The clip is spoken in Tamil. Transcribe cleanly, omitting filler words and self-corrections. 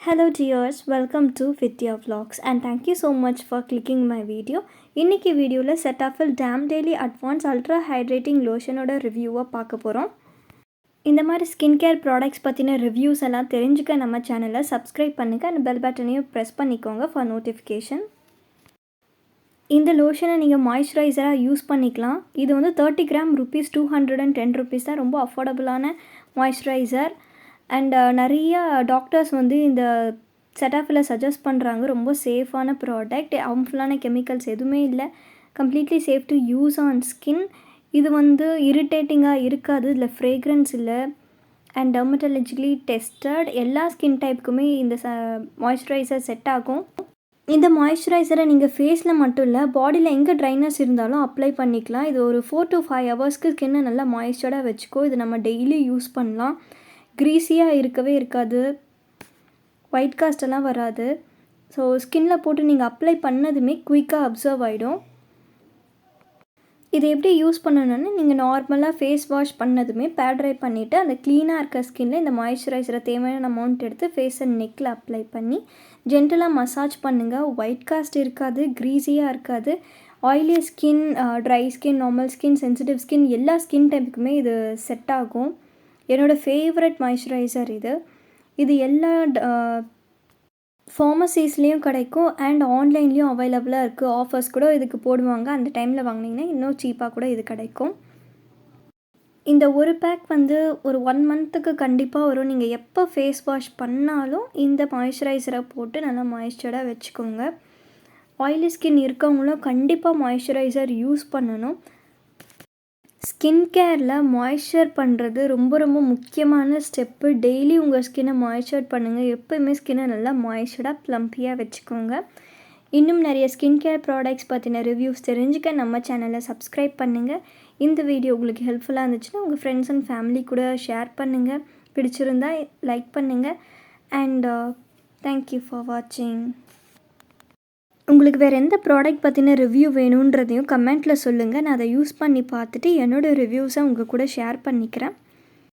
Hello dears, welcome to Vidya vlogs and thank you so much for clicking my video. இன்னைக்கு வீடியோவில் cetaphil Dam Daily Advanced Ultra Hydrating Lotionோட ரிவ்யூவை பார்க்க போகிறோம். இந்த மாதிரி ஸ்கின் கேர் ப்ராடக்ட்ஸ் பற்றின ரிவ்யூஸ் எல்லாம் தெரிஞ்சுக்க நம்ம சேனலை சப்ஸ்கிரைப் பண்ணுங்கள் அண்ட் பெல் பட்டனையும் ப்ரெஸ் பண்ணிக்கோங்க ஃபார் நோட்டிஃபிகேஷன். இந்த லோஷனை நீங்கள் மாய்ஸ்சரைசராக யூஸ் பண்ணிக்கலாம். இது வந்து 30 கிராம் ரூபீஸ் 210 ரூபீஸ் தான், ரொம்ப அஃபோர்டபுளான மாய்ஸ்சரைசர். அண்ட் நிறைய டாக்டர்ஸ் வந்து இந்த செட்டாஃபிலை சஜஸ்ட் பண்ணுறாங்க. ரொம்ப சேஃபான ப்ராடக்ட், ஹார்ம்ஃபுல்லான கெமிக்கல்ஸ் எதுவுமே இல்லை, completely safe to use on skin. இது வந்து இரிட்டேட்டிங்காக இருக்காது, இதில் ஃப்ரேக்ரன்ஸ் இல்லை அண்ட் டெர்மட்டாலஜிக்கலி டெஸ்டட். எல்லா ஸ்கின் டைப்புக்குமே இந்த மாய்ஸ்சரைசர் செட் ஆகும். இந்த மாய்ஸ்சரைசரை நீங்கள் ஃபேஸில் மட்டும் இல்லை, பாடியில் எங்கே ட்ரைனஸ் இருந்தாலும் அப்ளை பண்ணிக்கலாம். இது ஒரு 4 to 5 ஹவர்ஸ்க்கு ஸ்கின்னை நல்லா மாய்ஸ்சர்டாக வச்சுக்கோ. இது நம்ம டெய்லி யூஸ் பண்ணலாம். க்ரீஸியாக இருக்கவே இருக்காது, ஒயிட் காஸ்டெல்லாம் வராது. ஸோ ஸ்கின்னில் போட்டு நீங்கள் அப்ளை பண்ணதுமே குயிக்காக அப்சர்வ் ஆகிடும். இதை எப்படி யூஸ் பண்ணணுன்னு, நீங்கள் நார்மலாக ஃபேஸ் வாஷ் பண்ணதுமே பேட் ட்ரை பண்ணிவிட்டு அந்த க்ளீனாக இருக்க ஸ்கின்னில் இந்த மாய்ஸ்சரைசரை தேவையான அமௌண்ட் எடுத்து ஃபேஸ் அண்ட் நெக்கில் அப்ளை பண்ணி ஜென்டலாக மசாஜ் பண்ணுங்கள். ஒயிட் காஸ்ட் இருக்காது, க்ரீஸியாக இருக்காது. Oily skin, dry skin, normal skin, sensitive skin, எல்லா ஸ்கின் டைப்புக்குமே இது செட் ஆகும். என்னோடய ஃபேவரட் மாய்ஸ்சரைசர் இது எல்லா ஃபார்மசிஸ்லேயும் கிடைக்கும் அண்ட் ஆன்லைன்லேயும் அவைலபிளாக இருக்குது. ஆஃபர்ஸ் கூட இதுக்கு போடுவாங்க, அந்த டைமில் வாங்கினீங்கன்னா இன்னும் சீப்பாக கூட இது கிடைக்கும். இந்த ஒரு பேக் வந்து ஒரு 1 மந்த்துக்கு கண்டிப்பாக வரும். நீங்கள் எப்போ ஃபேஸ் வாஷ் பண்ணாலும் இந்த மாய்ஸ்சரைசரை போட்டு நல்லா மாய்ஸ்சர்டாக வச்சுக்கோங்க. ஆயிலி ஸ்கின் இருக்கவங்களும் கண்டிப்பாக மாய்ஸ்சரைசர் யூஸ் பண்ணணும். ஸ்கின் கேரில் மாய்ஸ்சர் பண்ணுறது ரொம்ப ரொம்ப முக்கியமான ஸ்டெப்பு. டெய்லி உங்கள் ஸ்கின்னை மாய்ஸ்சர் பண்ணுங்கள். எப்போயுமே ஸ்கின்னை நல்லா மாய்ஸ்சர்டாக ப்ளம்பியாக வச்சுக்கோங்க. இன்னும் நிறைய ஸ்கின் கேர் ப்ராடக்ட்ஸ் பற்றின ரிவ்யூஸ் தெரிஞ்சுக்க நம்ம சேனலை சப்ஸ்கிரைப் பண்ணுங்கள். இந்த வீடியோ உங்களுக்கு ஹெல்ப்ஃபுல்லாக இருந்துச்சுன்னா உங்கள் ஃப்ரெண்ட்ஸ் அண்ட் ஃபேமிலி கூட ஷேர் பண்ணுங்கள். பிடிச்சிருந்தால் லைக் பண்ணுங்கள் அண்ட் தேங்க்யூ ஃபார் வாட்சிங். உங்களுக்கு வேறு எந்த ப்ராடக்ட் பற்றின ரிவ்யூ வேணுன்றதையும் கமெண்ட்டில் சொல்லுங்கள். நான் அதை யூஸ் பண்ணி பார்த்துட்டு என்னோடய ரிவ்யூஸை உங்கள் கூட ஷேர் பண்ணிக்கிறேன்.